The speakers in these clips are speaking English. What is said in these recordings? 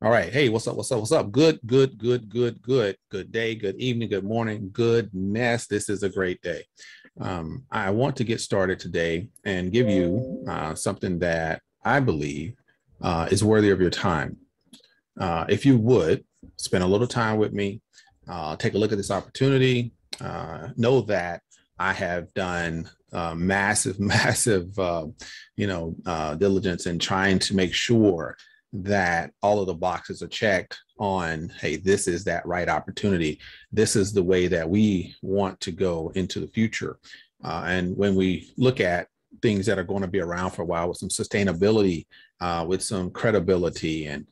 All right. Hey, what's up? What's up? What's up? Good day, good evening, good morning, goodness. This is a great day. I want to get started today and give you something that I believe is worthy of your time. If you would spend a little time with me, take a look at this opportunity, know that I have done massive, diligence in trying to make sure that all of the boxes are checked on, hey, this is that right opportunity. This is the way that we want to go into the future. And when we look at things that are going to be around for a while with some sustainability, with some credibility, and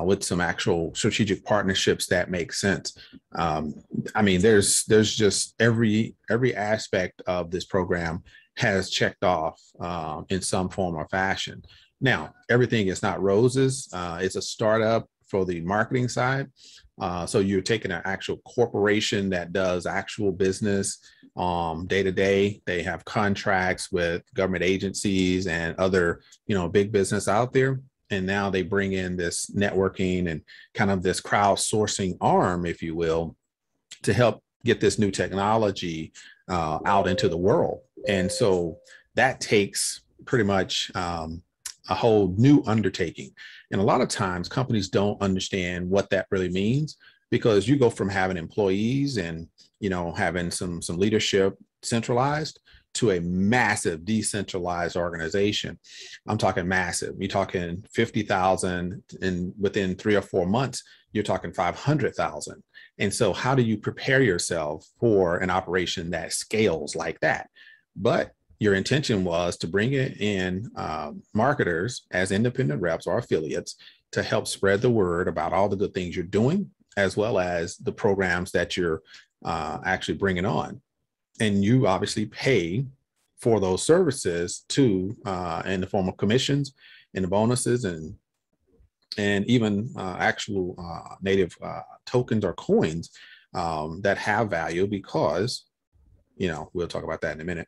with some actual strategic partnerships that make sense. There's just every aspect of this program has checked off in some form or fashion. Now, everything is not roses. It's a startup for the marketing side. So you're taking an actual corporation that does actual business day to day. They have contracts with government agencies and other, big business out there. And now they bring in this networking and kind of this crowdsourcing arm, if you will, to help get this new technology out into the world. And so that takes pretty much a whole new undertaking. And a lot of times companies don't understand what that really means, because you go from having employees and, having some leadership centralized to a massive decentralized organization. I'm talking massive. You're talking 50,000, and within 3 or 4 months, you're talking 500,000. And so how do you prepare yourself for an operation that scales like that? But your intention was to bring in marketers as independent reps or affiliates to help spread the word about all the good things you're doing, as well as the programs that you're actually bringing on. And you obviously pay for those services too, in the form of commissions and the bonuses and even actual native tokens or coins that have value, because, we'll talk about that in a minute.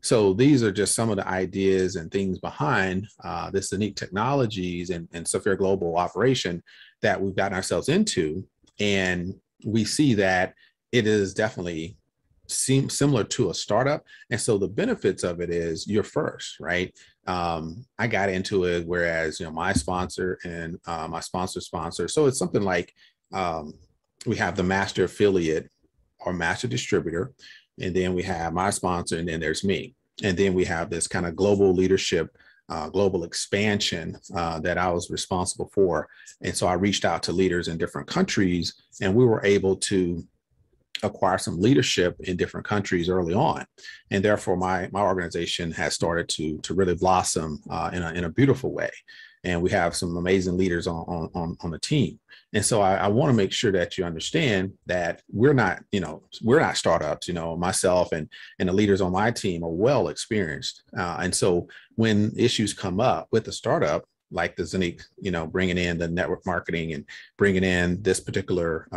So these are just some of the ideas and things behind this ZENIQ Technologies and Safir Global operation that we've gotten ourselves into. And we see that it is definitely similar to a startup. And so the benefits of it is you're first, right? I got into it, whereas, my sponsor and my sponsor. So it's something like we have the master affiliate or master distributor, and then we have my sponsor, and then there's me. And then we have this kind of global leadership, global expansion that I was responsible for. And so I reached out to leaders in different countries, and we were able to acquire some leadership in different countries early on. And therefore, my organization has started to really blossom in a beautiful way. And we have some amazing leaders on the team. And so I want to make sure that you understand that we're not startups. Myself and the leaders on my team are well experienced. And so when issues come up with the startup, like the ZENIQ, bringing in the network marketing and bringing in this particular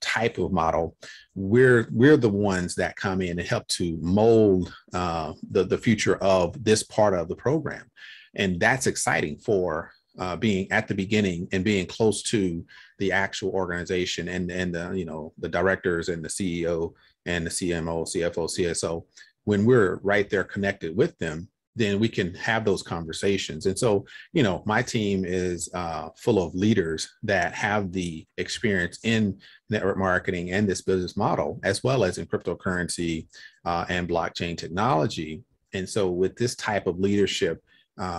type of model, we're the ones that come in and help to mold the future of this part of the program. And that's exciting for being at the beginning and being close to the actual organization and the directors and the CEO and the CMO, CFO, CSO. When we're right there connected with them, then we can have those conversations. And so, my team is full of leaders that have the experience in network marketing and this business model, as well as in cryptocurrency and blockchain technology. And so with this type of leadership,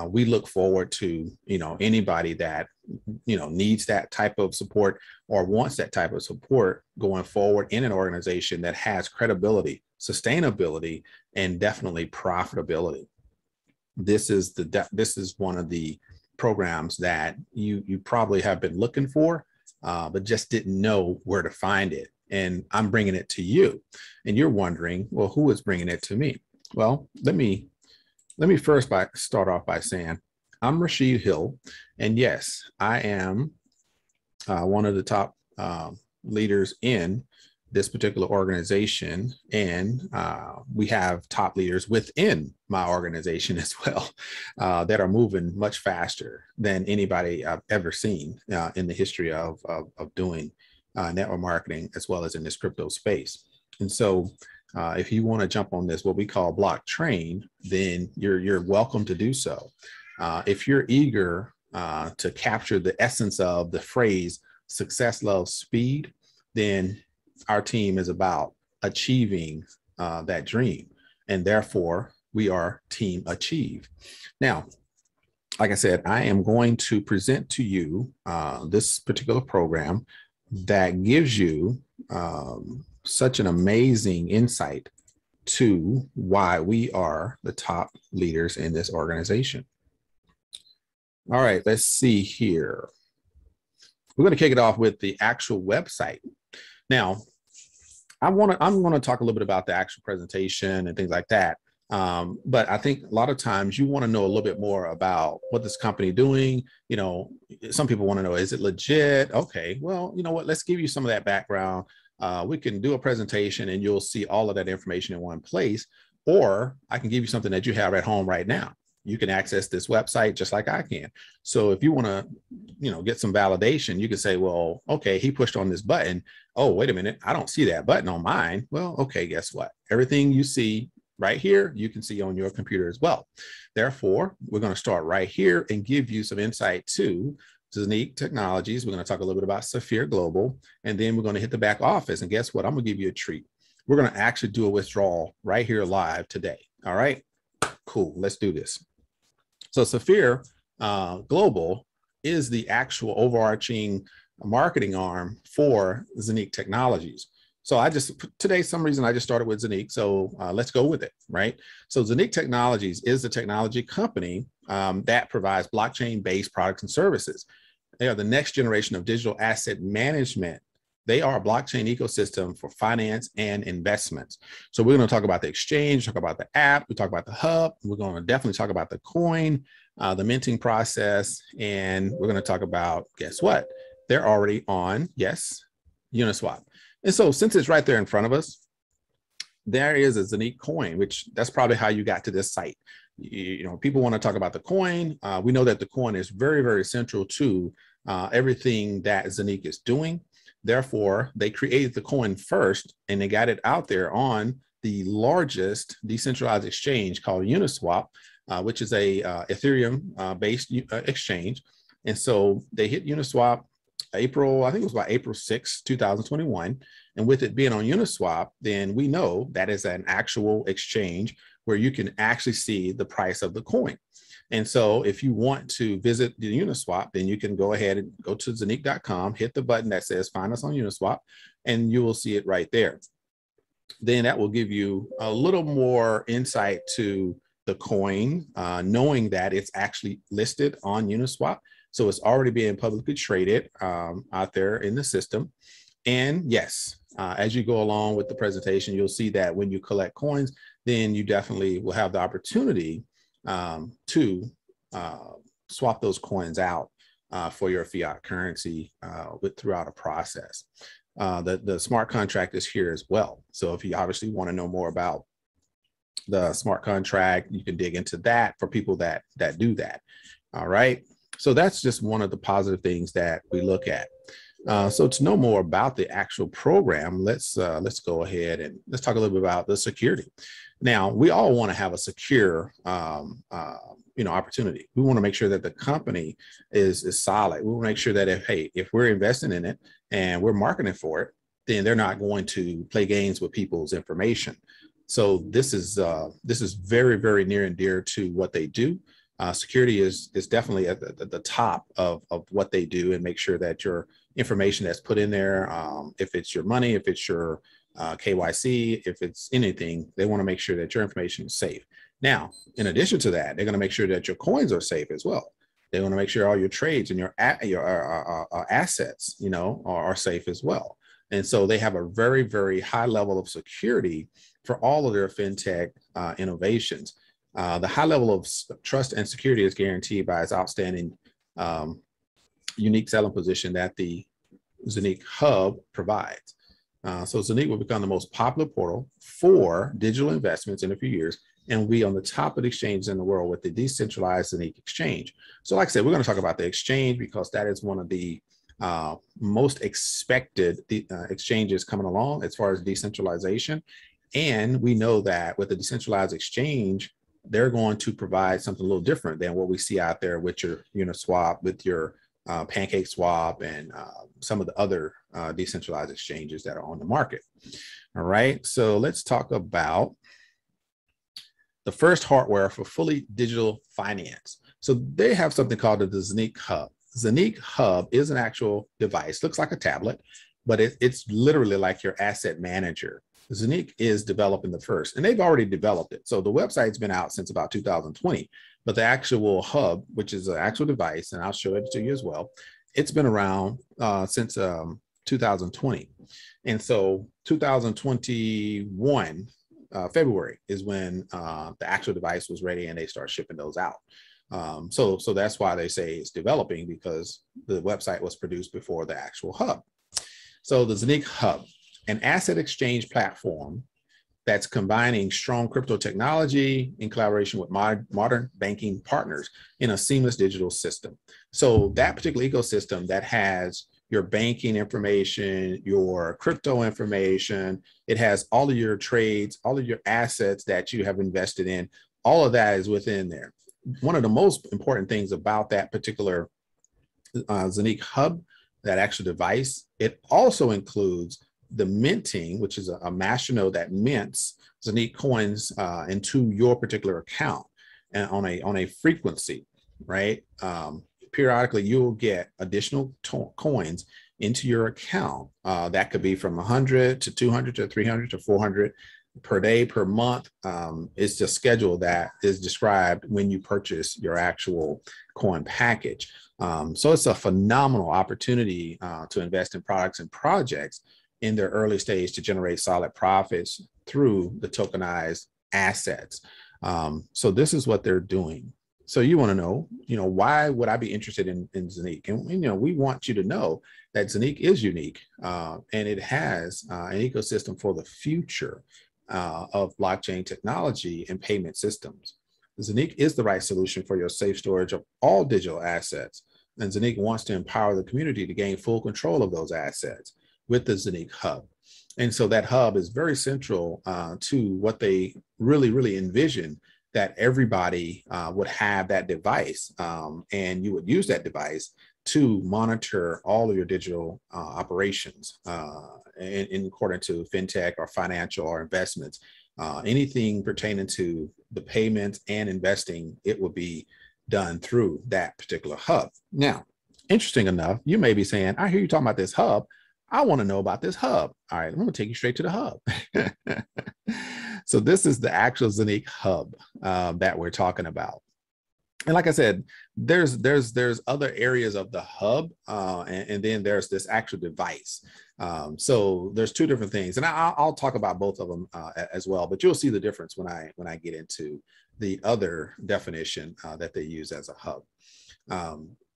we look forward to, anybody that, needs that type of support or wants that type of support going forward in an organization that has credibility, sustainability, and definitely profitability. This is one of the programs that you probably have been looking for, but just didn't know where to find it. And I'm bringing it to you. And you're wondering, well, who is bringing it to me? Well, let me first start off by saying I'm Rashid Hill. And yes, I am one of the top leaders in this particular organization, and we have top leaders within my organization as well that are moving much faster than anybody I've ever seen in the history of doing network marketing, as well as in this crypto space. And so if you want to jump on this, what we call block train, then you're welcome to do so. If you're eager to capture the essence of the phrase success loves speed, then our team is about achieving that dream. And therefore, we are Team Achieve. Now, like I said, I am going to present to you this particular program that gives you such an amazing insight to why we are the top leaders in this organization. All right, let's see here. We're going to kick it off with the actual website. Now, I'm going to talk a little bit about the actual presentation and things like that. But I think a lot of times you want to know a little bit more about what this company doing. You know, some people want to know, is it legit? Okay, well, you know what? Let's give you some of that background. We can do a presentation and you'll see all of that information in one place, or I can give you something that you have at home right now. You can access this website just like I can. So if you want to, you know, get some validation, you can say, well, okay, he pushed on this button. Oh, wait a minute, I don't see that button on mine. Well, okay, guess what? Everything you see right here, you can see on your computer as well. Therefore, we're going to start right here and give you some insight to ZENIQ Technologies. We're going to talk a little bit about Safir Global, and then we're going to hit the back office. And guess what? I'm going to give you a treat. We're going to actually do a withdrawal right here live today. All right, cool. Let's do this. So Safir Global is the actual overarching marketing arm for ZENIQ Technologies. So today, some reason I just started with ZENIQ. So let's go with it, right? So ZENIQ Technologies is the technology company that provides blockchain-based products and services. They are the next generation of digital asset management. They are a blockchain ecosystem for finance and investments. So we're going to talk about the exchange, talk about the app, we talk about the hub. We're going to definitely talk about the coin, the minting process, and we're going to talk about, guess what? They're already on, yes, Uniswap. And so since it's right there in front of us, there is a ZENIQ coin, which that's probably how you got to this site. You know, people want to talk about the coin. We know that the coin is very, very central to everything that ZENIQ is doing. Therefore, they created the coin first, and they got it out there on the largest decentralized exchange called Uniswap, which is a Ethereum-based exchange. And so they hit Uniswap April, I think it was about April 6, 2021. And with it being on Uniswap, then we know that is an actual exchange where you can actually see the price of the coin. And so if you want to visit the Uniswap, then you can go ahead and go to zeniq.com, hit the button that says find us on Uniswap, and you will see it right there. Then that will give you a little more insight to the coin, knowing that it's actually listed on Uniswap. So it's already being publicly traded out there in the system. And yes, as you go along with the presentation, you'll see that when you collect coins, then you definitely will have the opportunity to swap those coins out for your fiat currency throughout a process. The smart contract is here as well. So if you obviously want to know more about the smart contract, you can dig into that for people that do that. All right. So that's just one of the positive things that we look at. So to know more about the actual program, let's go ahead and let's talk a little bit about the security. Now, we all want to have a secure, opportunity. We want to make sure that the company is solid. We want to make sure that if we're investing in it and we're marketing for it, then they're not going to play games with people's information. So this is very, very near and dear to what they do. Security is definitely at the top of what they do, and make sure that your information that's put in there, if it's your money, if it's your KYC, if it's anything, they want to make sure that your information is safe. Now, in addition to that, they're going to make sure that your coins are safe as well. They want to make sure all your trades and your assets, are safe as well. And so they have a very, very high level of security for all of their fintech innovations. The high level of trust and security is guaranteed by its outstanding unique selling position that the ZENIQ Hub provides. So ZENIQ will become the most popular portal for digital investments in a few years, and will be on the top of the exchanges in the world with the decentralized ZENIQ exchange. So like I said, we're going to talk about the exchange because that is one of the most expected exchanges coming along as far as decentralization. And we know that with the decentralized exchange, they're going to provide something a little different than what we see out there with your Uniswap, with your Pancake Swap, and some of the other decentralized exchanges that are on the market. All right, so let's talk about the first hardware for fully digital finance. So they have something called the ZENIQ HUB. ZENIQ HUB is an actual device, looks like a tablet, but it's literally like your asset manager. ZENIQ is developing the first, and they've already developed it. So the website's been out since about 2020, but the actual hub, which is an actual device, and I'll show it to you as well, it's been around since 2020. And so 2021, February is when the actual device was ready and they start shipping those out. So that's why they say it's developing, because the website was produced before the actual hub. So the ZENIQ HUB, an asset exchange platform that's combining strong crypto technology in collaboration with modern banking partners in a seamless digital system. So that particular ecosystem that has your banking information, your crypto information, it has all of your trades, all of your assets that you have invested in, all of that is within there. One of the most important things about that particular ZENIQ HUB, that actual device, it also includes the minting, which is a masternode that mints ZENIQ coins into your particular account and on a frequency, right? Periodically, you'll get additional coins into your account. That could be from 100 to 200 to 300 to 400 per day, per month. It's the schedule that is described when you purchase your actual coin package. So it's a phenomenal opportunity to invest in products and projects in their early stage to generate solid profits through the tokenized assets. So this is what they're doing. So you want to know, why would I be interested in ZENIQ? And, we want you to know that ZENIQ is unique and it has an ecosystem for the future of blockchain technology and payment systems. ZENIQ is the right solution for your safe storage of all digital assets. And ZENIQ wants to empower the community to gain full control of those assets with the ZENIQ HUB. And so that hub is very central to what they really envision, that everybody would have that device and you would use that device to monitor all of your digital operations in according to fintech or financial or investments. Anything pertaining to the payments and investing, it will be done through that particular hub. Now, interesting enough, you may be saying, I hear you talking about this hub. I want to know about this hub. All right, I'm going to take you straight to the hub. So this is the actual ZENIQ HUB that we're talking about. And like I said, there's other areas of the hub, and then there's this actual device. So there's two different things, and I'll talk about both of them as well. But you'll see the difference when I get into the other definition that they use as a hub.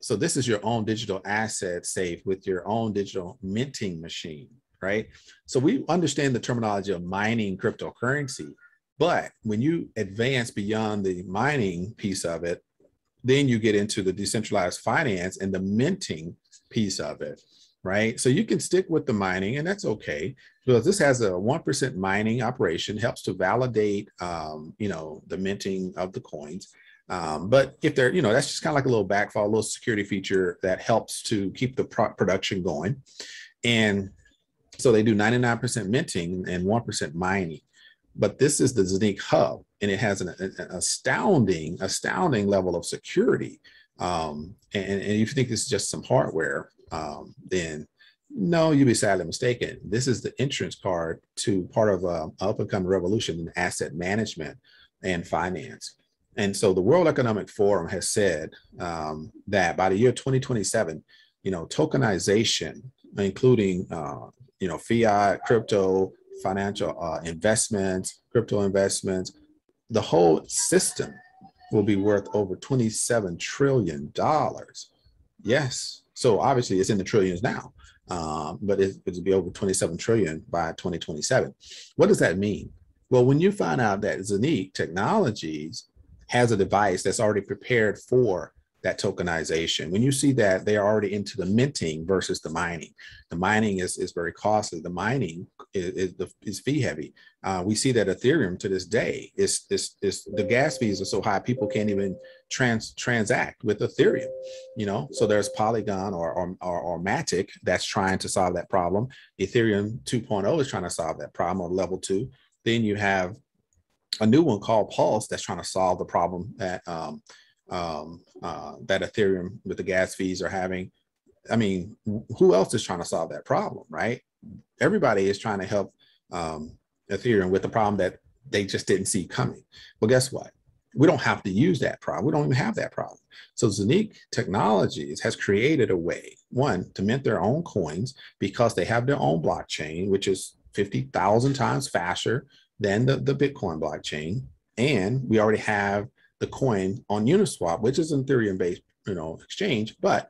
So this is your own digital asset safe with your own digital minting machine, right? So we understand the terminology of mining cryptocurrency, but when you advance beyond the mining piece of it, then you get into the decentralized finance and the minting piece of it, right? So you can stick with the mining, and that's okay, because this has a 1% mining operation, helps to validate, the minting of the coins. But if they're, that's just kind of like a little backfall, a little security feature that helps to keep the production going. And so they do 99% minting and 1% mining. But this is the ZENIQ HUB, and it has an astounding level of security. And if you think this is just some hardware, then no, you'd be sadly mistaken. This is the entrance card to part of an up-and-coming revolution in asset management and finance. And so the World Economic Forum has said that by the year 2027, tokenization, including, fiat, crypto, financial investments, crypto investments, the whole system will be worth over $27 trillion. Yes, So obviously it's in the trillions now, but it'll be over 27 trillion by 2027. What does that mean? Well, when you find out that Zeniq Technologies has a device that's already prepared for that tokenization, when you see that they're already into the minting versus the mining is very costly. The mining is fee heavy. We see that Ethereum to this day is the gas fees are so high people can't even transact with Ethereum. You know, so there's Polygon or Matic that's trying to solve that problem. Ethereum 2.0 is trying to solve that problem, or level 2. Then you have a new one called Pulse that's trying to solve the problem that that Ethereum with the gas fees are having. I mean, who else is trying to solve that problem, right? Everybody is trying to help Ethereum with the problem that they just didn't see coming. Well, guess what? We don't have to use that problem. We don't even have that problem. So Zeniq Technologies has created a way, one, to mint their own coins because they have their own blockchain, which is 50,000 times faster than the Bitcoin blockchain. And we already have the coin on Uniswap, which is an Ethereum-based, exchange, but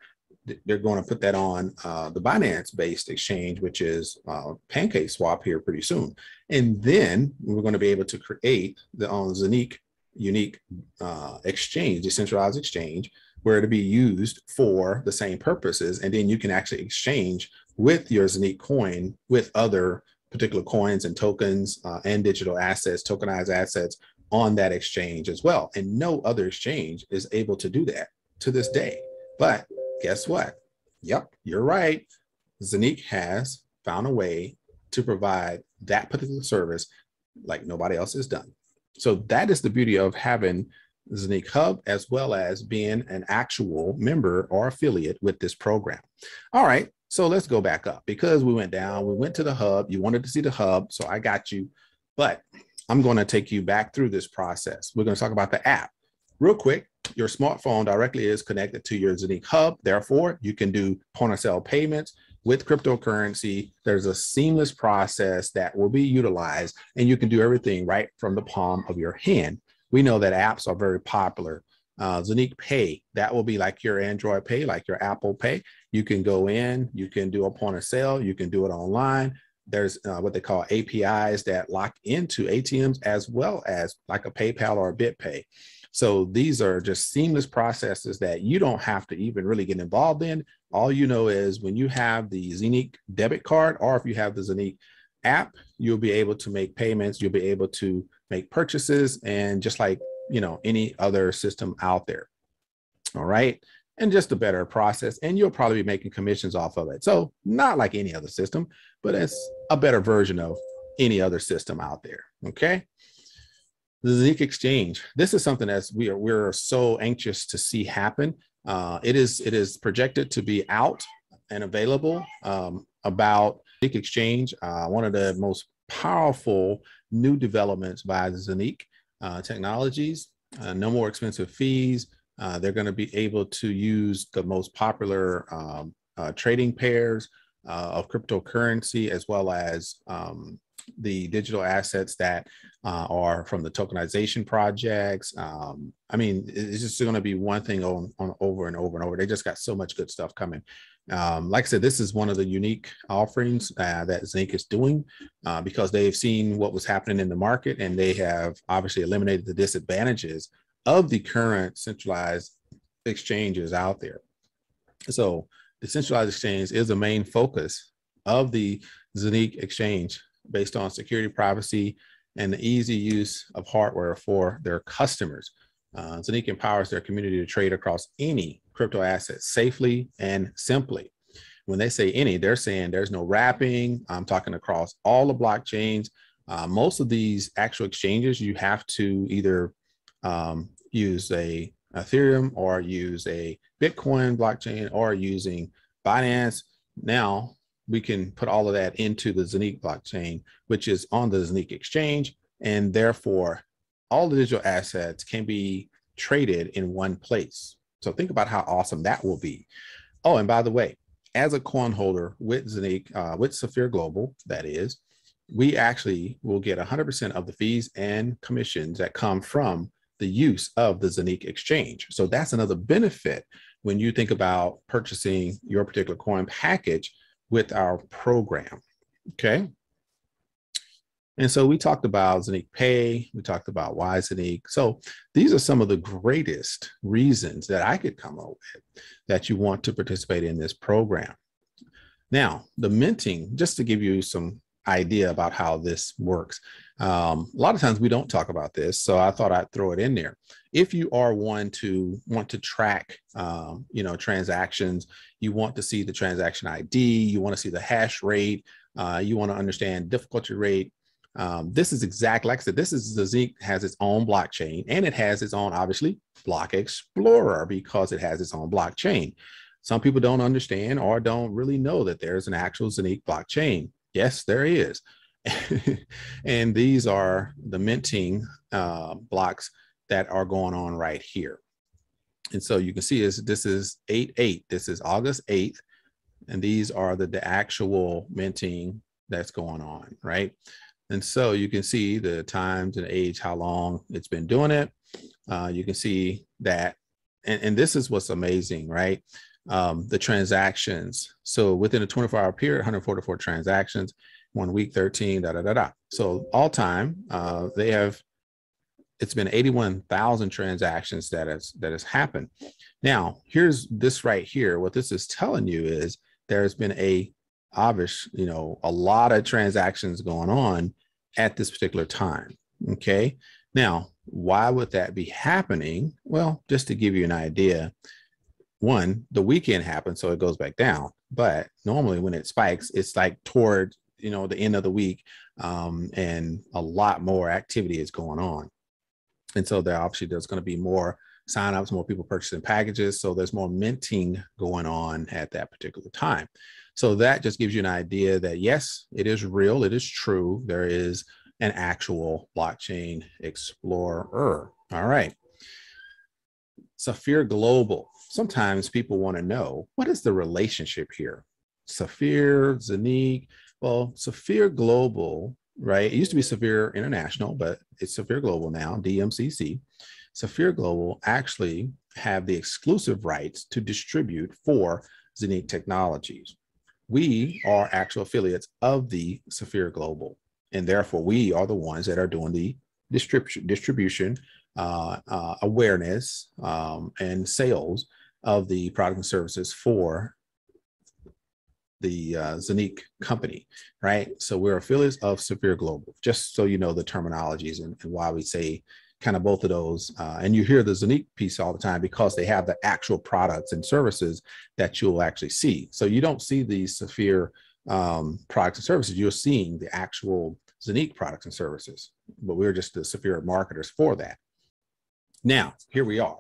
they're going to put that on the Binance-based exchange, which is PancakeSwap here pretty soon. And then we're going to be able to create the Zeniq unique exchange, decentralized exchange, where it'll be used for the same purposes. And then you can actually exchange with your Zeniq coin with other particular coins and tokens and digital assets, tokenized assets on that exchange as well. And no other exchange is able to do that to this day. But guess what? Yep, you're right. Zeniq has found a way to provide that particular service like nobody else has done. So that is the beauty of having ZENIQ HUB, as well as being an actual member or affiliate with this program. All right, so let's go back up because we went down, we went to the hub. You wanted to see the hub, so I got you. But I'm going to take you back through this process. We're going to talk about the app. Real quick, your smartphone directly is connected to your ZENIQ HUB. Therefore, you can do point of sale payments with cryptocurrency. There's a seamless process that will be utilized, and you can do everything right from the palm of your hand. We know that apps are very popular. ZENIQ Pay, that will be like your Android Pay, like your Apple Pay. You can go in, you can do a point of sale, you can do it online. There's what they call APIs that lock into ATMs, as well as like a PayPal or a BitPay. So these are just seamless processes that you don't have to even really get involved in. All you know is when you have the ZENIQ debit card, or if you have the ZENIQ app, you'll be able to make payments, you'll be able to make purchases, and just like, any other system out there. All right. And just a better process, and you'll probably be making commissions off of it. So not like any other system, but it's a better version of any other system out there. Okay. The ZENIQ exchange. This is something that we're so anxious to see happen. It is projected to be out and available about ZENIQ exchange. One of the most powerful new developments by ZENIQ Technologies. No more expensive fees. They're going to be able to use the most popular trading pairs of cryptocurrency, as well as the digital assets that are from the tokenization projects. I mean, it's just going to be one thing on over and over and over. They just got so much good stuff coming. Like I said, this is one of the unique offerings that ZENIQ is doing because they've seen what was happening in the market, and they have obviously eliminated the disadvantages of the current centralized exchanges out there. So the centralized exchange is the main focus of the ZENIQ exchange, based on security, privacy, and the easy use of hardware for their customers. ZENIQ empowers their community to trade across any crypto asset safely and simply. When they say any, they're saying there's no wrapping. I'm talking across all the blockchains. Most of these actual exchanges, you have to either use a Ethereum or use a Bitcoin blockchain or using Binance. Now we can put all of that into the ZENIQ blockchain, which is on the ZENIQ exchange, and therefore all the digital assets can be traded in one place. So think about how awesome that will be. Oh, and by the way, as a coin holder with ZENIQ, with Safir Global, that is, we actually will get 100% of the fees and commissions that come from the use of the ZENIQ exchange. So that's another benefit when you think about purchasing your particular coin package with our program. Okay. And so we talked about ZENIQ Pay, we talked about why ZENIQ. So these are some of the greatest reasons that I could come up with that you want to participate in this program. Now, the minting, just to give you some idea about how this works. A lot of times we don't talk about this, so I thought I'd throw it in there. If you are want to track, transactions, you want to see the transaction ID, you want to see the hash rate, you want to understand difficulty rate. This is exactly, like I said, this is ZENIQ has its own blockchain, and it has its own, obviously, block explorer because it has its own blockchain. Some people don't understand or don't really know that there's an actual ZENIQ blockchain. Yes, there is. And these are the minting blocks that are going on right here. And so you can see this is 8/8. This is August 8th. And these are the actual minting that's going on, right? And so you can see the times and age, how long it's been doing it. You can see that, and this is what's amazing, right? The transactions. So within a 24-hour period, 144 transactions, 1 week, 13, da, da, da, da. So all time, it's been 81,000 transactions that has happened. Now, here's this right here. What this is telling you is there's been a lot of transactions going on at this particular time. Okay. Now, why would that be happening? Well, just to give you an idea, one, the weekend happened, so it goes back down. But normally when it spikes, it's like toward, the end of the week, and a lot more activity is going on. And so there obviously there's going to be more signups, more people purchasing packages. So there's more minting going on at that particular time. So that just gives you an idea that, yes, it is real. It is true. There is an actual blockchain explorer. All right. Safir Global. Sometimes people want to know, what is the relationship here? Safir, ZENIQ. Well, Safir Global, right? It used to be Safir International, but it's Safir Global now, DMCC. Safir Global actually have the exclusive rights to distribute for ZENIQ Technologies. We are actual affiliates of the Safir Global, and therefore we are the ones that are doing the distribution, awareness, and sales of the product and services for the ZENIQ company, right? So we're affiliates of Safir Global, just so you know the terminologies and why we say kind of both of those. And you hear the ZENIQ piece all the time because they have the actual products and services that you'll actually see. So you don't see the Safir products and services, you're seeing the actual ZENIQ products and services, but we're just the Safir marketers for that. Now, here we are.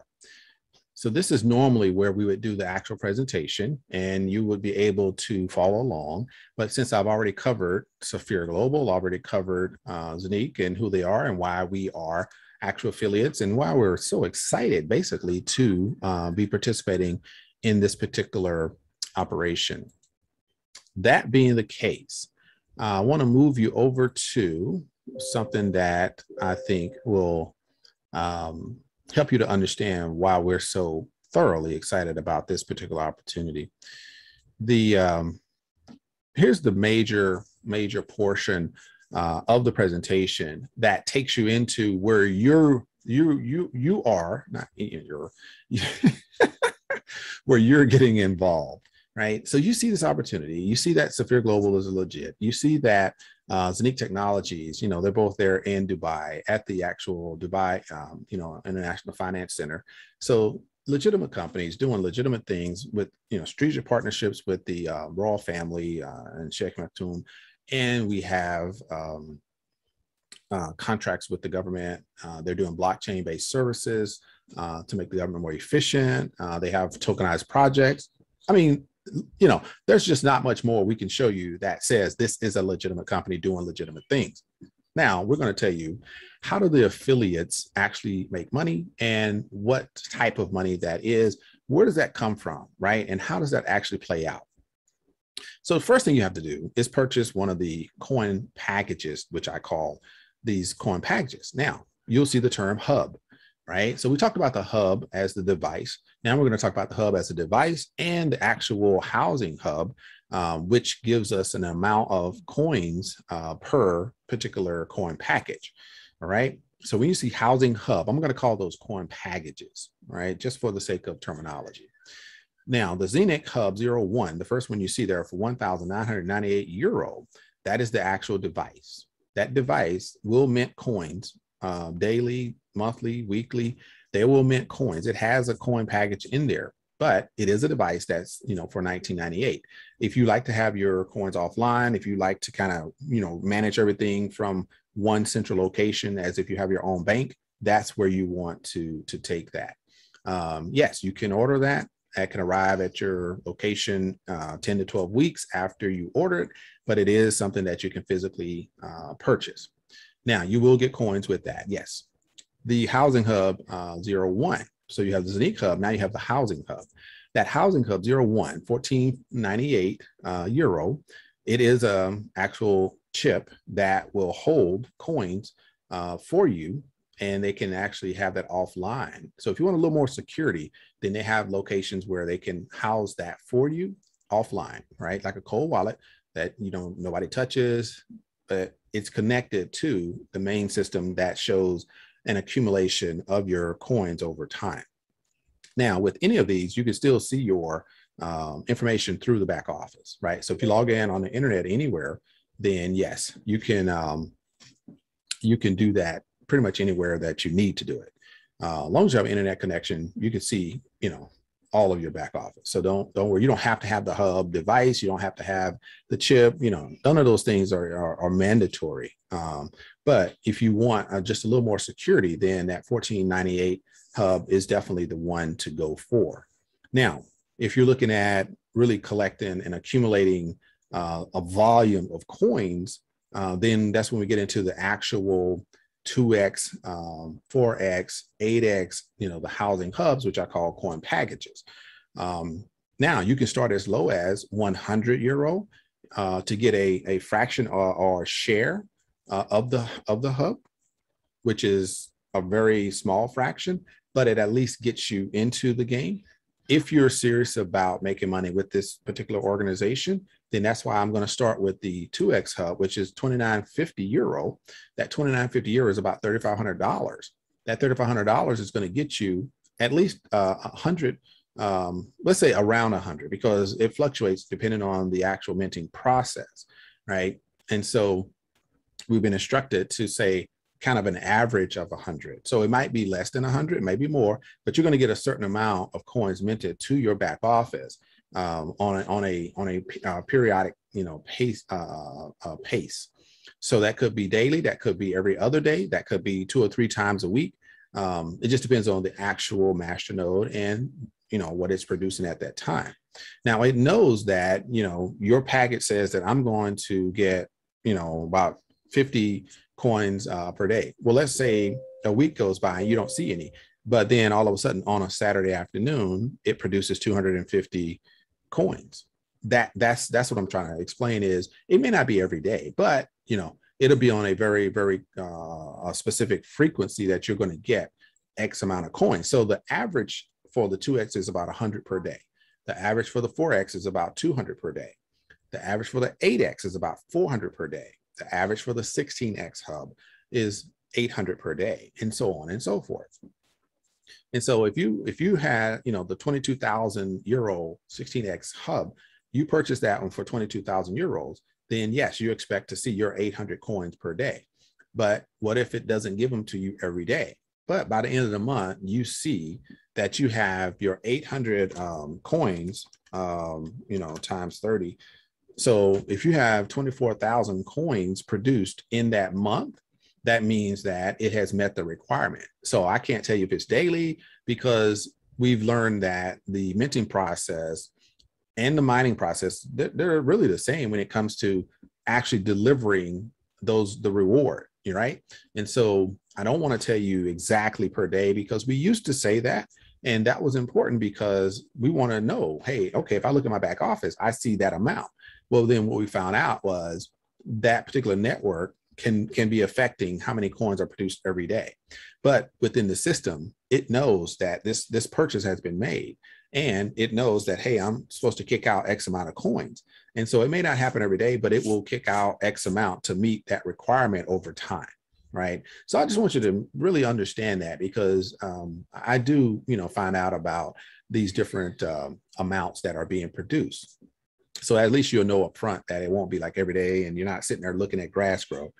So this is normally where we would do the actual presentation and you would be able to follow along. But since I've already covered Safir Global, already covered ZENIQ and who they are and why we are actual affiliates and why we're so excited basically to be participating in this particular operation. That being the case, I want to move you over to something that I think will help you to understand why we're so thoroughly excited about this particular opportunity. Here's the major portion of the presentation that takes you into where you are, not you're, where you're getting involved, right? So you see this opportunity, you see that Safir Global is legit, you see that ZENIQ Technologies, they're both there in Dubai at the actual Dubai, International Finance Center. So legitimate companies doing legitimate things with, strategic partnerships with the royal family and Sheikh Maktoum. And we have contracts with the government. They're doing blockchain-based services to make the government more efficient. They have tokenized projects. I mean, there's just not much more we can show you that says this is a legitimate company doing legitimate things. Now, we're going to tell you, how do the affiliates actually make money and what type of money that is? Where does that come from, right? And how does that actually play out? So the first thing you have to do is purchase one of the coin packages, which I call these coin packages. Now, you'll see the term hub, right? So we talked about the hub as the device. Now we're going to talk about the hub as a device and the actual housing hub, which gives us an amount of coins per particular coin package. All right. So when you see housing hub, I'm going to call those coin packages, right? Just for the sake of terminology. Now, the ZENIQ HUB 01, the first one you see there for 1,998 euro, that is the actual device. That device will mint coins daily, monthly, weekly. They will mint coins. It has a coin package in there, but it is a device that's, you know, for 1998. If you like to have your coins offline, if you like to kind of, you know, manage everything from one central location as if you have your own bank, that's where you want to take that. Yes, you can order that. That can arrive at your location 10 to 12 weeks after you order it, but it is something that you can physically purchase. Now, you will get coins with that, yes. The Housing Hub 01. So you have the ZENIQ Hub, now you have the Housing Hub. That Housing Hub 01, 1498 euro. It is an actual chip that will hold coins for you, and they can actually have that offline. So if you want a little more security, then they have locations where they can house that for you offline, right? Like a cold wallet that, you know, nobody touches, but it's connected to the main system that shows an accumulation of your coins over time. Now, with any of these, you can still see your information through the back office, right? So if you log in on the internet anywhere, then yes, you can do that pretty much anywhere that you need to do it. As long as you have an internet connection, you can see, you know, all of your back office. So don't worry, you don't have to have the hub device. You don't have to have the chip, you know, none of those things are mandatory. But if you want just a little more security, then that 1498 hub is definitely the one to go for. Now, if you're looking at really collecting and accumulating a volume of coins, then that's when we get into the actual 2x, 4x, 8x, you know, the housing hubs, which I call coin packages. Now you can start as low as 100 euro to get a fraction or a share of the hub, which is a very small fraction, but it at least gets you into the game. If you're serious about making money with this particular organization, then that's why I'm going to start with the 2X Hub, which is 2950 euro. That 2950 euro is about $3,500. That $3,500 is going to get you at least 100, let's say around 100, because it fluctuates depending on the actual minting process, right? And so we've been instructed to say kind of an average of 100. So it might be less than 100, maybe more, but you're going to get a certain amount of coins minted to your back office on a periodic, you know, pace. So that could be daily, that could be every other day, that could be 2 or 3 times a week. It just depends on the actual master node and, you know, what it's producing at that time. Now it knows that, you know, your packet says that I'm going to get, you know, about 50 coins per day. Well, let's say a week goes by and you don't see any, but then all of a sudden on a Saturday afternoon, it produces 250 coins. That's what I'm trying to explain is it may not be every day, but, you know, it'll be on a very, very specific frequency that you're going to get X amount of coins. So the average for the 2X is about 100 per day. The average for the 4X is about 200 per day. The average for the 8X is about 400 per day. The average for the 16X hub is 800 per day, and so on and so forth. And so if you had, you know, the 22,000 euro 16X hub, you purchase that one for 22,000 euros, then yes, you expect to see your 800 coins per day. But what if it doesn't give them to you every day? But by the end of the month, you see that you have your 800 coins, you know, times 30. So if you have 24,000 coins produced in that month, that means that it has met the requirement. So I can't tell you if it's daily, because we've learned that the minting process and the mining process, they're really the same when it comes to actually delivering the reward, right? And so I don't want to tell you exactly per day, because we used to say that, and that was important because we want to know, hey, okay, if I look at my back office, I see that amount. Well, then what we found out was that particular network can be affecting how many coins are produced every day. But within the system, it knows that this purchase has been made, and it knows that, hey, I'm supposed to kick out X amount of coins. And so it may not happen every day, but it will kick out X amount to meet that requirement over time. Right. So I just want you to really understand that, because I do, find out about these different amounts that are being produced. So at least you'll know up front that it won't be like every day and you're not sitting there looking at grass grow.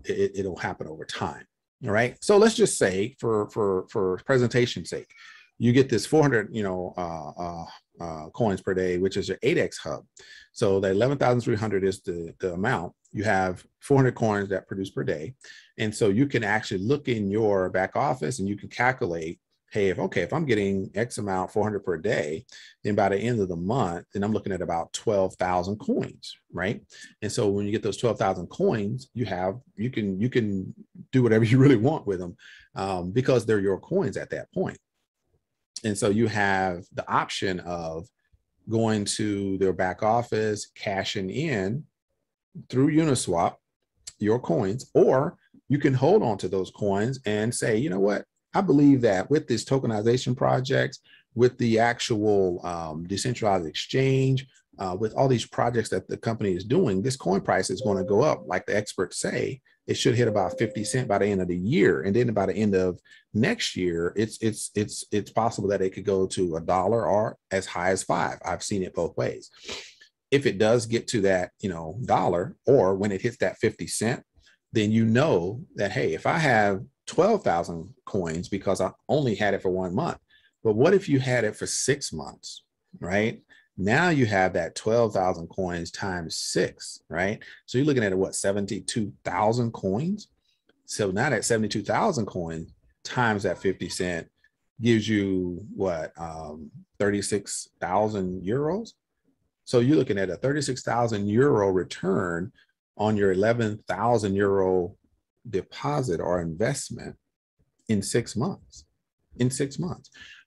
It'll happen over time. All right. So let's just say for presentation's sake, you get this 400, coins per day, which is your 8X hub. So the 11,300 is the amount. You have 400 coins that produce per day. And so you can actually look in your back office and you can calculate, hey, if I'm getting X amount, 400 per day, then by the end of the month, then I'm looking at about 12,000 coins, right? And so when you get those 12,000 coins, you can do whatever you really want with them, because they're your coins at that point. And so you have the option of going to their back office, cashing in through Uniswap your coins, or you can hold on to those coins and say, you know what, I believe that with this tokenization projects, with the actual decentralized exchange, with all these projects that the company is doing, this coin price is going to go up. Like the experts say, it should hit about 50 cents by the end of the year. And then by the end of next year, it's possible that it could go to $1 or as high as $5. I've seen it both ways. If it does get to that, dollar, or when it hits that 50 cent, then you know that, hey, if I have 12,000 coins because I only had it for 1 month, but what if you had it for 6 months, right? Now you have that 12,000 coins times 6, right? So you're looking at what, 72,000 coins? So now that 72,000 coins times that 50 cent gives you what, 36,000 euros? So you're looking at a 36,000 euro return on your 11,000 euro deposit or investment in 6 months.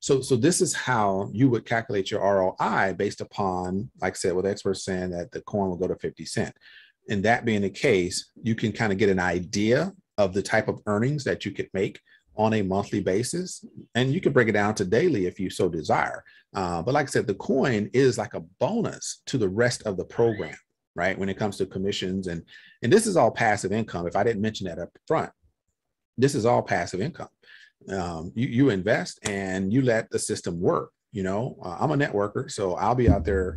So this is how you would calculate your ROI based upon, like I said, with experts saying that the coin will go to 50 cents. And that being the case, you can kind of get an idea of the type of earnings that you could make on a monthly basis. And you can break it down to daily if you so desire. But like I said, the coin is like a bonus to the rest of the program, right? When it comes to commissions, and this is all passive income. If I didn't mention that up front, this is all passive income. You invest and you let the system work. I'm a networker, so I'll be out there,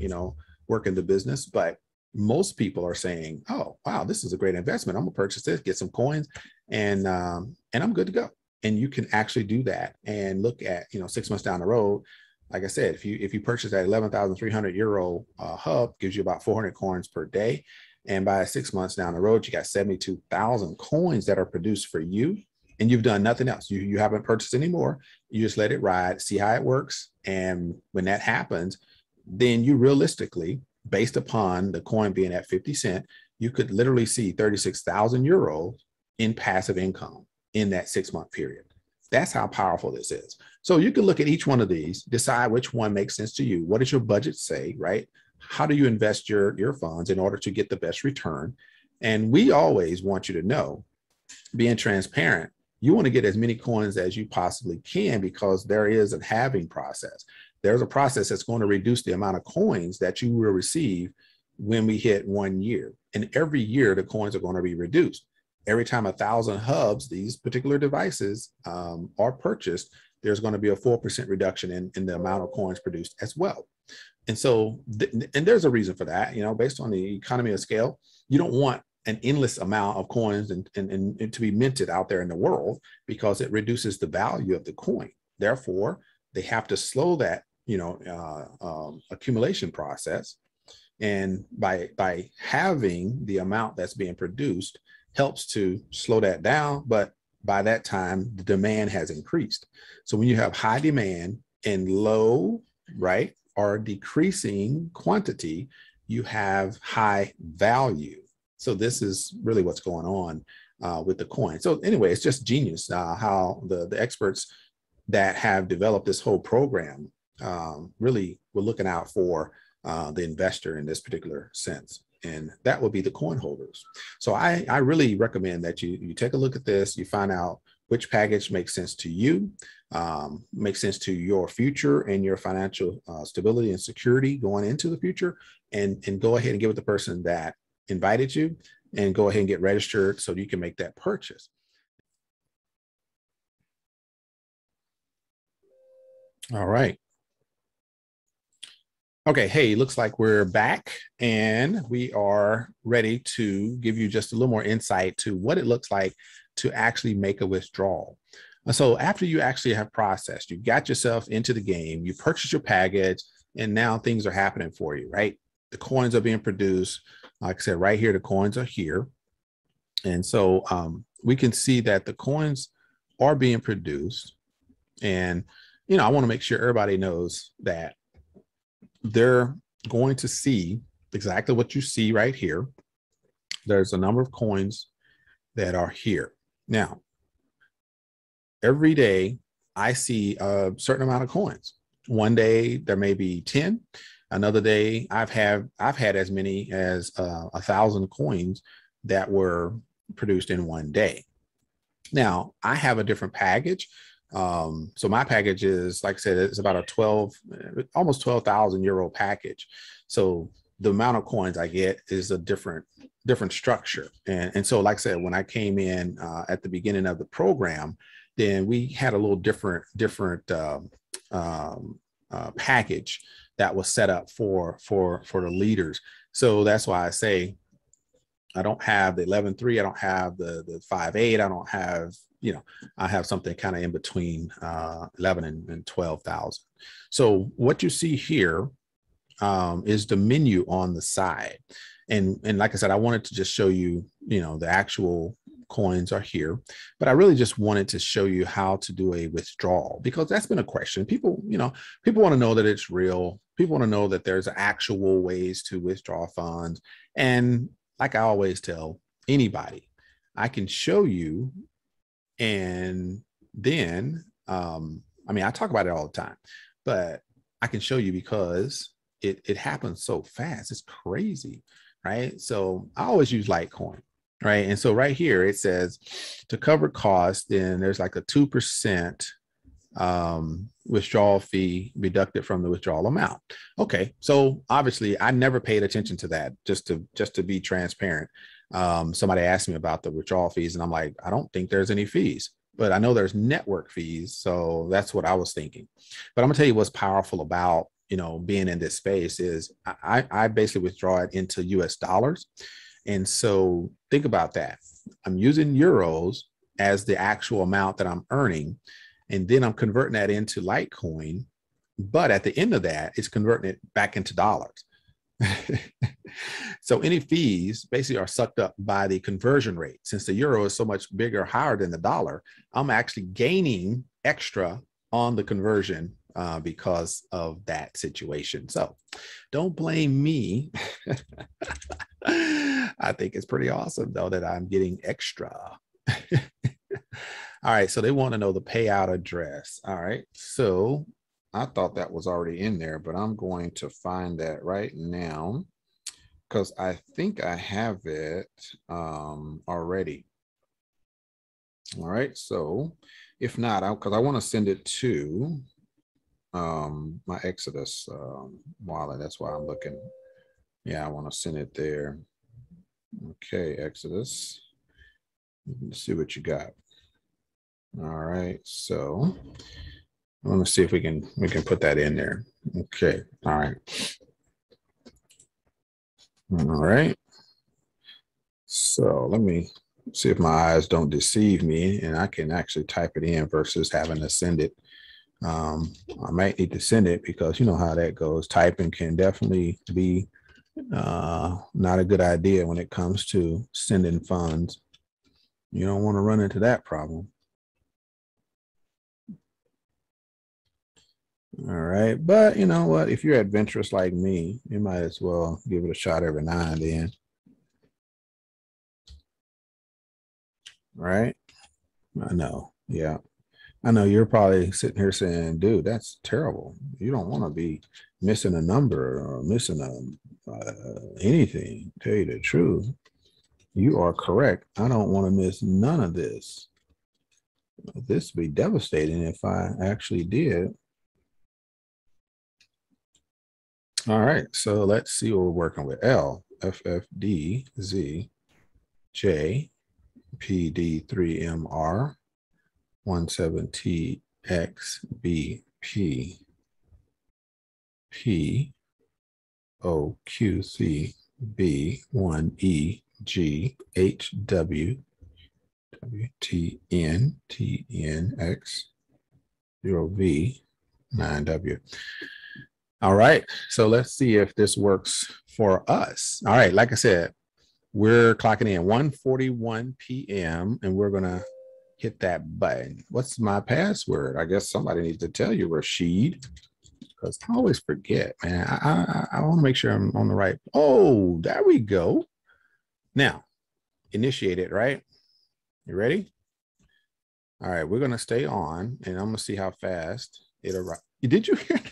working the business. But most people are saying, oh, wow, this is a great investment. I'm gonna purchase this, get some coins, and I'm good to go. And you can actually do that and look at, 6 months down the road. Like I said, if you purchase that 11,300 euro hub, gives you about 400 coins per day. And by 6 months down the road, you got 72,000 coins that are produced for you. And you've done nothing else. You haven't purchased any more. You just let it ride, see how it works. And when that happens, then you realistically, based upon the coin being at 50 cents, you could literally see 36,000 euros in passive income in that 6 month period. That's how powerful this is. So you can look at each one of these, decide which one makes sense to you. What does your budget say, right? How do you invest your funds in order to get the best return? And we always want you to know, being transparent, you want to get as many coins as you possibly can, because there is a halving process. There's a process that's going to reduce the amount of coins that you will receive when we hit 1 year. And every year, the coins are going to be reduced. Every time 1,000 hubs, these particular devices are purchased, there's going to be a 4% reduction in the amount of coins produced as well. And so, and there's a reason for that, based on the economy of scale. You don't want an endless amount of coins and to be minted out there in the world, because it reduces the value of the coin. Therefore, they have to slow that, accumulation process. And by having the amount that's being produced helps to slow that down. But by that time, the demand has increased. So when you have high demand and low, right, or decreasing quantity, you have high value. So this is really what's going on with the coin. So anyway, it's just genius how the experts that have developed this whole program really were looking out for the investor in this particular sense. and that would be the coin holders. So I really recommend that you take a look at this, you find out which package makes sense to you, makes sense to your future and your financial stability and security going into the future, and go ahead and give it the person that invited you, and go ahead and get registered so you can make that purchase. All right. Okay, hey, looks like we're back and we are ready to give you just a little more insight to what it looks like to actually make a withdrawal. So after you actually have processed, you got yourself into the game, you purchased your package, and now things are happening for you, right? The coins are being produced. Like I said, right here, the coins are here. And so we can see that the coins are being produced. And, you know, I want to make sure everybody knows that they're going to see exactly what you see right here. There's a number of coins that are here. Now, every day I see a certain amount of coins. One day there may be 10. Another day I've had as many as 1,000 coins that were produced in one day. Now, I have a different package. So my package is, like I said, it's about a almost 12,000 euro package. So the amount of coins I get is a different structure. And so, like I said, when I came in at the beginning of the program, then we had a little different package that was set up for the leaders. So that's why I say I don't have the 11.3. I don't have the 5.8. I don't have, you know, I have something kind of in between 11 and 12,000. So what you see here is the menu on the side. And like I said, I wanted to just show you, you know, the actual coins are here, but I really just wanted to show you how to do a withdrawal, because that's been a question. People, you know, people want to know that it's real. People want to know that there's actual ways to withdraw funds. And like I always tell anybody, I can show you. And then, I mean, I talk about it all the time, but I can show you because it happens so fast. It's crazy, right? So I always use Litecoin, right? And so right here, it says to cover costs, then there's like a 2% withdrawal fee deducted from the withdrawal amount. Okay, so obviously I never paid attention to that, just to be transparent. Somebody asked me about the withdrawal fees, and I'm like, I don't think there's any fees, but I know there's network fees. So that's what I was thinking. But I'm gonna tell you what's powerful about, you know, being in this space is I basically withdraw it into US dollars. And so think about that. I'm using euros as the actual amount that I'm earning. And then I'm converting that into Litecoin. But at the end of that, it's converting it back into dollars. So any fees basically are sucked up by the conversion rate. Since the euro is so much bigger, higher than the dollar, I'm actually gaining extra on the conversion because of that situation. So don't blame me. I think it's pretty awesome, though, that I'm getting extra. All right, so they want to know the payout address. All right, so I thought that was already in there, but I'm going to find that right now because I think I have it already. All right, so if not, because I want to send it to my Exodus wallet. That's why I'm looking. Yeah, I want to send it there. Okay, Exodus. Let's see what you got. All right, so I want to see if we can put that in there. Okay, all right. All right. So let me see if my eyes don't deceive me and I can actually type it in versus having to send it. I might need to send it because you know how that goes. Typing can definitely be not a good idea when it comes to sending funds. You don't want to run into that problem. All right. But you know what? If you're adventurous like me, you might as well give it a shot every now and then. Right? I know. Yeah. I know you're probably sitting here saying, dude, that's terrible. You don't want to be missing a number or missing anything. Tell you the truth, you are correct. I don't want to miss none of this. This would be devastating if I actually did. All right, so let's see what we're working with. L, F, F, D, Z, J, P, D, 3, M, R, 17, T, X, B, P, P, O, Q, C, B, 1, E, G, H, W, W, T, N, T, N, X, 0, V, 9, W. All right, so let's see if this works for us. All right, like I said, we're clocking in 1:41 p.m. and we're gonna hit that button. What's my password? I guess somebody needs to tell you, Rashid, because I always forget, man. I want to make sure I'm on the right. Oh, there we go. Now, initiate it, right? You ready? All right, we're gonna stay on, and I'm gonna see how fast it arrives. Did you hear that?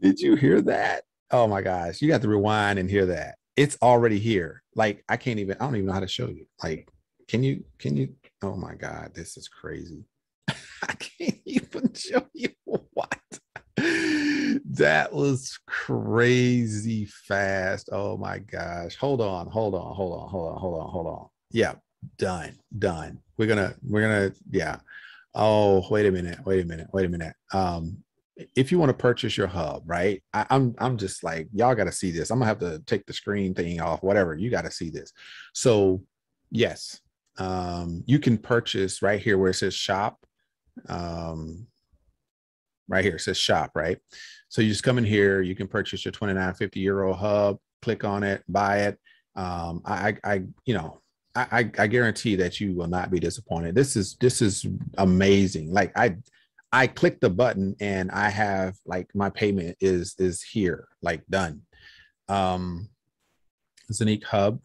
Did you hear that? Oh my gosh, you got to rewind and hear that. It's already here. Like I don't even know how to show you. Like, can you, oh my God, this is crazy. I can't even show you what. That was crazy fast. Oh my gosh. Hold on. Yeah, done. We're gonna, yeah. Oh, wait a minute. If you want to purchase your hub, right? I'm just like, y'all got to see this. I'm gonna have to take the screen thing off, whatever. You got to see this. So yes, you can purchase right here where it says shop. Right here, it says shop, right? So you just come in here, you can purchase your 29.50 euro hub, click on it, buy it. I guarantee that you will not be disappointed. This is amazing. Like I click the button and I have like my payment is here, like done. ZENIQ HUB,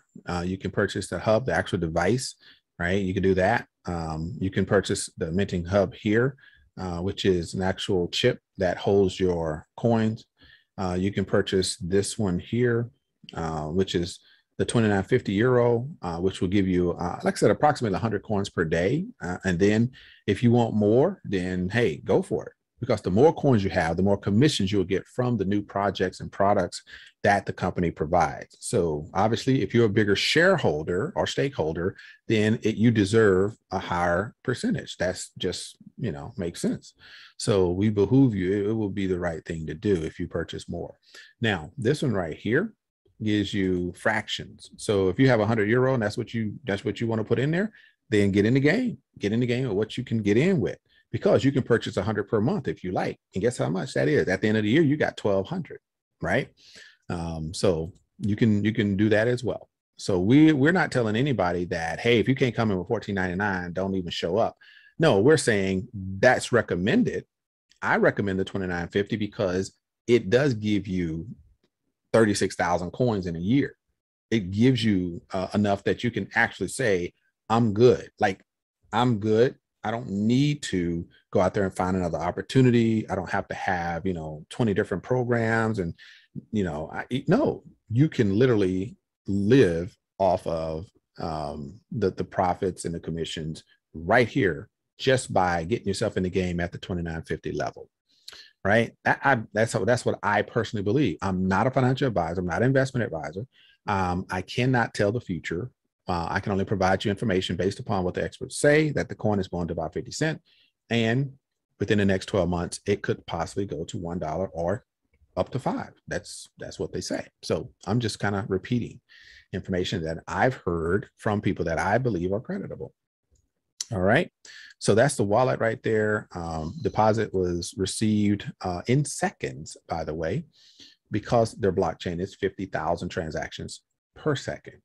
you can purchase the hub, the actual device, right? You can do that. You can purchase the minting hub here, which is an actual chip that holds your coins. You can purchase this one here, which is the 29.50 euro, which will give you, like I said, approximately 100 coins per day. And then if you want more, then hey, go for it. Because the more coins you have, the more commissions you'll get from the new projects and products that the company provides. So obviously, if you're a bigger shareholder or stakeholder, then you deserve a higher percentage. That's just, makes sense. So we behoove you. It will be the right thing to do if you purchase more. Now, this one right here gives you fractions. So if you have 100 euro and that's what you want to put in there, then get in the game. Get in the game of what you can get in with, because you can purchase 100 per month if you like. And guess how much that is? At the end of the year, you got 1,200, right? So you can do that as well. So we're not telling anybody that, hey, if you can't come in with $14.99, don't even show up. No, we're saying that's recommended. I recommend the $29.50 because it does give you 36,000 coins in a year. It gives you enough that you can actually say, I'm good. Like, I'm good. I don't need to go out there and find another opportunity. I don't have to have, 20 different programs. And, no, you can literally live off of the profits and the commissions right here just by getting yourself in the game at the 29.50 level. Right. That's what I personally believe. I'm not a financial advisor. I'm not an investment advisor. I cannot tell the future. I can only provide you information based upon what the experts say, that the coin is going to about 50 cents. And within the next 12 months, it could possibly go to $1 or up to $5. That's what they say. So I'm just kind of repeating information that I've heard from people that I believe are creditable. All right. So that's the wallet right there. Deposit was received in seconds, by the way, because their blockchain is 50,000 transactions per second.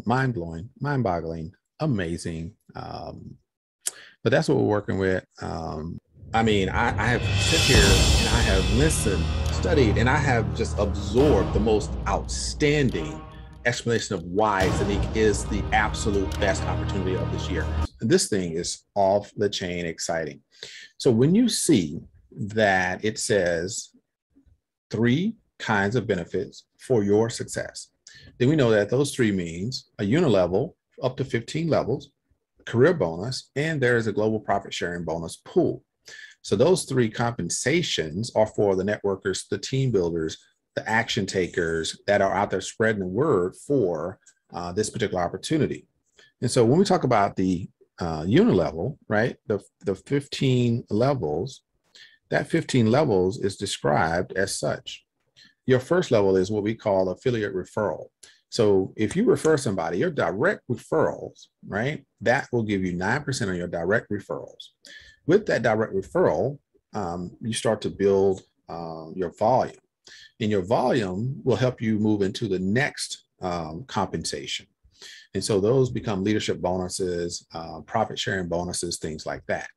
Mind-blowing, mind-boggling, amazing. But that's what we're working with. I have sit here and I have listened, studied, and I have just absorbed the most outstanding explanation of why ZENIQ is the absolute best opportunity of this year. This thing is off the chain exciting. So when you see that it says 3 kinds of benefits for your success. Then we know that those 3 means a unilevel up to 15 levels, career bonus, and there is a global profit sharing bonus pool. So those 3 compensations are for the networkers, the team builders, the action takers that are out there spreading the word for this particular opportunity. And so when we talk about the unilevel, right, the 15 levels, that 15 levels is described as such. Your first level is what we call affiliate referral. So if you refer somebody, your direct referrals, right, that will give you 9% on your direct referrals. With that direct referral, you start to build your volume. And your volume will help you move into the next compensation. And so those become leadership bonuses, profit sharing bonuses, things like that.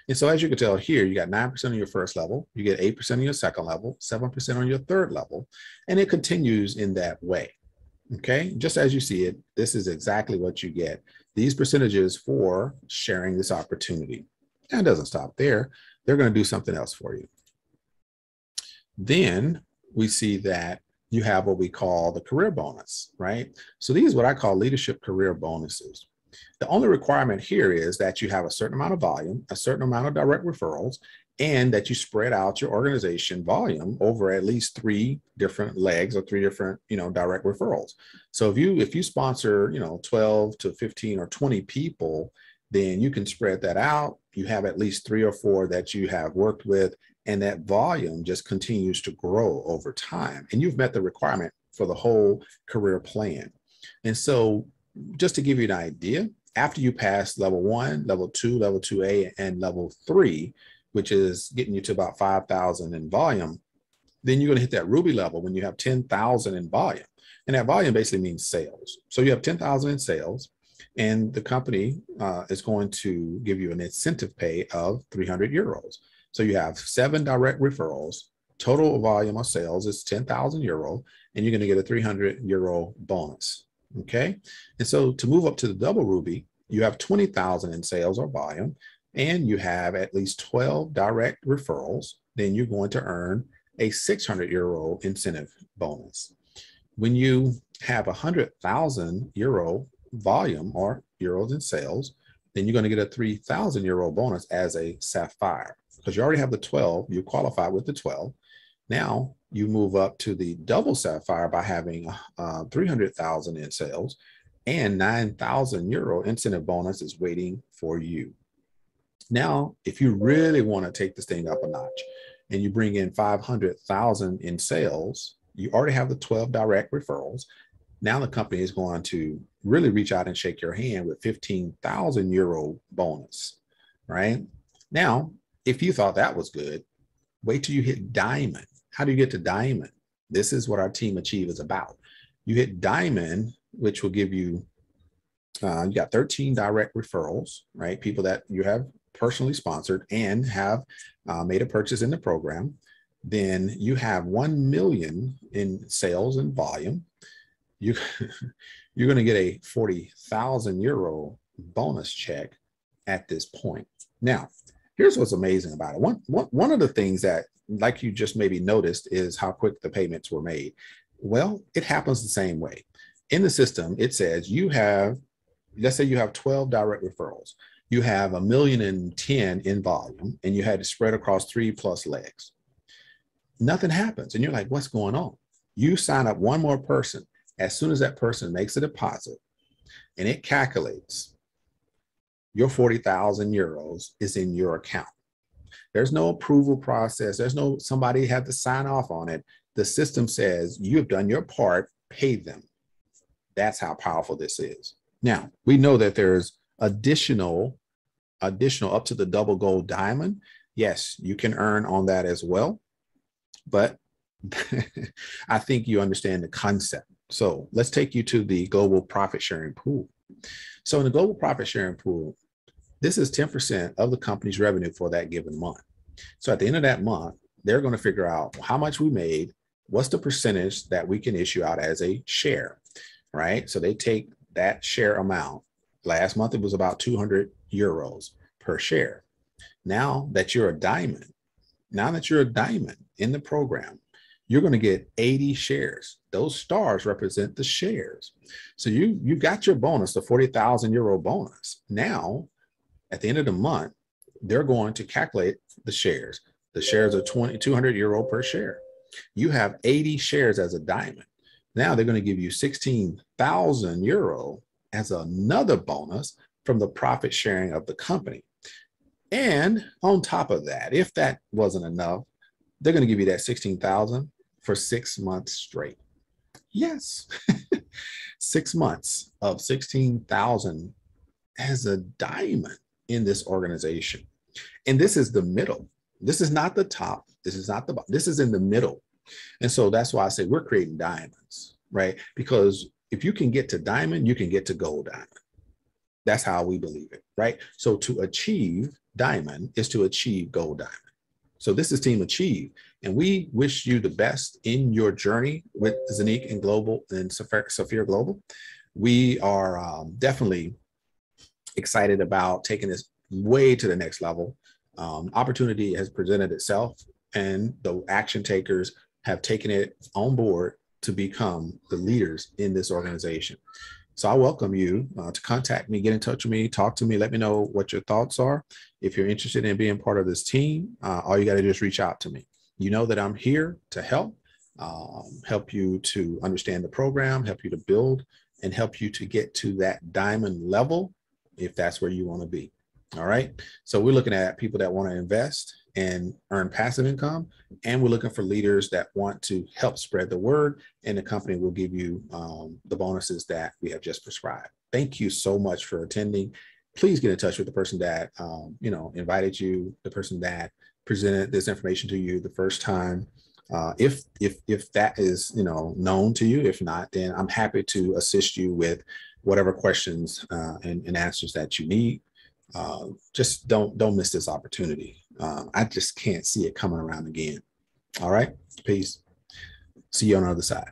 And so as you can tell here, you got 9% on your first level, you get 8% on your second level, 7% on your third level, and it continues in that way. Okay, just as you see it, this is exactly what you get. These percentages for sharing this opportunity. And it doesn't stop there. They're going to do something else for you. Then we see that you have what we call the career bonus, right? So these are what I call leadership career bonuses. The only requirement here is that you have a certain amount of volume, a certain amount of direct referrals, and that you spread out your organization volume over at least 3 different legs or 3 different, direct referrals. So if you sponsor, 12 to 15 or 20 people, then you can spread that out. You have at least 3 or 4 that you have worked with, and that volume just continues to grow over time. And you've met the requirement for the whole career plan. And so just to give you an idea, after you pass level 1, level 2, level 2A, and level 3, which is getting you to about 5,000 in volume, then you're going to hit that ruby level when you have 10,000 in volume. And that volume basically means sales. So you have 10,000 in sales, and the company is going to give you an incentive pay of 300 euros. So you have 7 direct referrals, total volume of sales is 10,000 euro, and you're going to get a 300 euro bonus. Okay. And so to move up to the double ruby, you have 20,000 in sales or volume, and you have at least 12 direct referrals, then you're going to earn a 600 euro incentive bonus. When you have 100,000 euro volume or euros in sales, then you're going to get a 3,000 euro bonus as a Safir, because you already have the 12, you qualify with the 12. Now you move up to the double Safir by having 300,000 in sales, and 9,000 euro incentive bonus is waiting for you. Now, if you really want to take this thing up a notch and you bring in 500,000 in sales, you already have the 12 direct referrals. Now the company is going to really reach out and shake your hand with 15,000 euro bonus, right? Now, if you thought that was good, wait till you hit diamond. How do you get to diamond? This is what our Team Achieve is about. You hit diamond, which will give you, you got 13 direct referrals, right? People that you have personally sponsored and have made a purchase in the program. Then you have 1 million in sales and volume. You're going to get a 40,000 euro bonus check at this point. Now, here's what's amazing about it. One of the things that, like you just maybe noticed, is how quick the payments were made. Well, it happens the same way. In the system, it says you have, let's say you have 12 direct referrals. You have 1,000,010 in volume, and you had to spread across 3+ legs. Nothing happens. And you're like, what's going on? You sign up one more person. As soon as that person makes a deposit and it calculates, your 40,000 euros is in your account. There's no approval process. There's no somebody had to sign off on it. The system says you've done your part, pay them. That's how powerful this is. Now, we know that there's additional up to the double gold diamond. Yes, you can earn on that as well. But I think you understand the concept. So let's take you to the global profit sharing pool. So in the global profit sharing pool, this is 10% of the company's revenue for that given month. So at the end of that month, they're going to figure out how much we made, what's the percentage that we can issue out as a share, right? So they take that share amount. Last month, it was about 200 euros per share. Now that you're a diamond in the program, you're going to get 80 shares. Those stars represent the shares. So you got your bonus, the 40,000 euro bonus. Now, at the end of the month, they're going to calculate the shares. The shares are 200 euro per share. You have 80 shares as a diamond. Now they're going to give you 16,000 euro as another bonus from the profit sharing of the company. And on top of that, if that wasn't enough, they're going to give you that 16,000 for 6 months straight. Yes, 6 months of 16,000 as a diamond in this organization. And this is the middle. This is not the top. This is not the bottom. This is in the middle. And so that's why I say we're creating diamonds, right? Because if you can get to diamond, you can get to gold diamond. That's how we believe it, right? So to achieve diamond is to achieve gold diamond. So this is Team Achieve, and we wish you the best in your journey with ZENIQ and Global and Safir Global. We are definitely excited about taking this way to the next level. Opportunity has presented itself, and the action takers have taken it on board to become the leaders in this organization. So I welcome you to contact me, get in touch with me, talk to me, let me know what your thoughts are. If you're interested in being part of this team, all you got to do is reach out to me. You know that I'm here to help you to understand the program, help you to build, and help you to get to that diamond level if that's where you want to be. All right. So we're looking at people that want to invest and earn passive income, and we're looking for leaders that want to help spread the word, and the company will give you the bonuses that we have just prescribed. Thank you so much for attending. Please get in touch with the person that invited you, the person that presented this information to you the first time. If that is known to you. If not, then I'm happy to assist you with whatever questions and answers that you need. Just don't miss this opportunity. I just can't see it coming around again. All right, peace. See you on the other side.